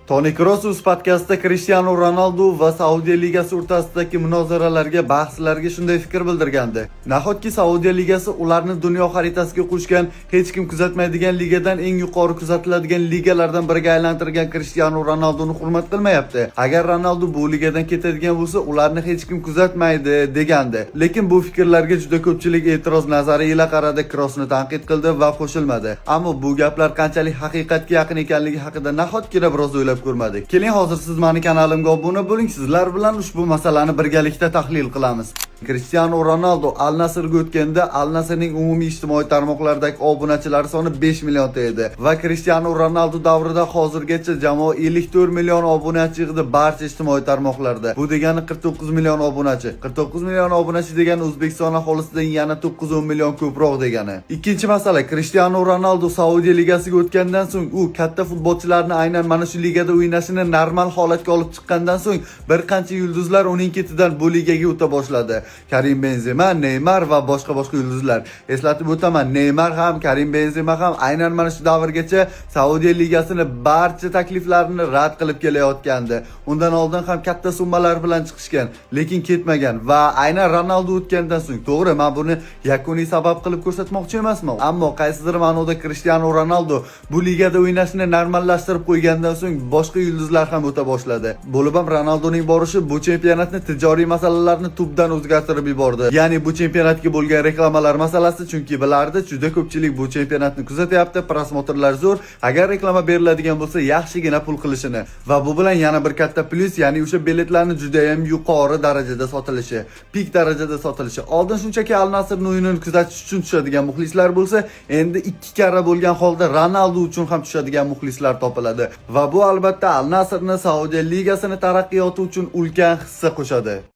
Toni Kroos podkastda Cristiano Ronaldo va Saudiya Ligasi o'rtasidagi munozaralarga, bahslarga shunday fikr bildirgandi. Nahotki Saudiya Ligasi ularni dunyo xaritasiga qo'shgan, hech kim kuzatmaydigan ligadan eng yuqori kuzatiladigan ligalardan biriga aylantirgan Cristiano Ronaldoni hurmat qilmayapti. Agar Ronaldo bu ligadan ketadigan bo'lsa, ularni hech kim kuzatmaydi degandi. Lekin bu fikrlarga juda ko'pchilik e'tiroz nazari ila qaradi, Kroosni tanqid qildi va qo'shilmadi. Ammo bu gaplar qanchalik haqiqatga yaqin ekanligi haqida nahotkina biroz o'ylab ko'rmadik. Keling, hozir siz meni kanalimga obuna bo'ling, sizlar bilan ushbu masalani birgalikda tahlil qilamiz. Cristiano Ronaldo Al Nassrga o'tganda Al Nassrning umumiy ijtimoiy tarmoqlardagi obunachilari soni 5 millionta edi va Cristiano Ronaldo davrida hozirgacha jamoa 54 million obunachi yig'di barcha ijtimoiy tarmoqlarda. Bu degani 49 million obunachi. 49 million obunachi degani O'zbekiston aholisidan yana 9-10 million ko'proq degani. Ikkinchi masala, Cristiano Ronaldo Saudiya ligasiga o'tgandan so'ng u katta futbolchilarni aynan mana shu ligada o'ynashini normal holatga olib chiqqandan so'ng bir qancha yulduzlar uning ketidan bu ligaga o'ta boshladi. Karim Benzema, Neymar va boshqa yulduzlar. Eslatib o'taman, Neymar ham, Karim Benzema ham aynan mana shu davrgacha Saudiya ligasini barcha takliflarini rad qilib kelayotgandi. Undan oldin ham katta summalar bilan chiqishgan, lekin ketmagan va aynan Ronaldo o'tgandan so'ng, to'g'ri, men buni yakuniy sabab qilib ko'rsatmoqchi emasman. Ammo qaysidir ma'noda Cristiano Ronaldo bu ligada o'ynashni normallashtirib qo'ygandan so'ng boshqa yulduzlar ham o'ta boshladi. Bo'lib ham Ronaldoning borishi bu chempionatni tijoriy masalalarni tubdan o'zgartirib yubordi. Ya'ni bu chempionatga bo'lgan reklamalar masalasi, chunki bilardi, juda ko'pchilik bu chempionatni kuzatyapti, prosmotrlar zo'r. Agar reklama beriladigan bo'lsa, yaxshigina pul qilishini va bu bilan yana bir katta plyus, ya'ni o'sha biletlarni juda ham yuqori darajada sotilishi, pik darajada sotilishi. Oldin shunchaki Al Nassrning o'yinini kuzatish uchun tushadigan muxlislar bo'lsa, endi 2 karra bo'lgan holda Ronaldo uchun ham tushadigan muxlislar topiladi va bu albatta Al Nassrni Saudiya ligasini taraqqiyoti uchun ulkan hissa qo'shadi.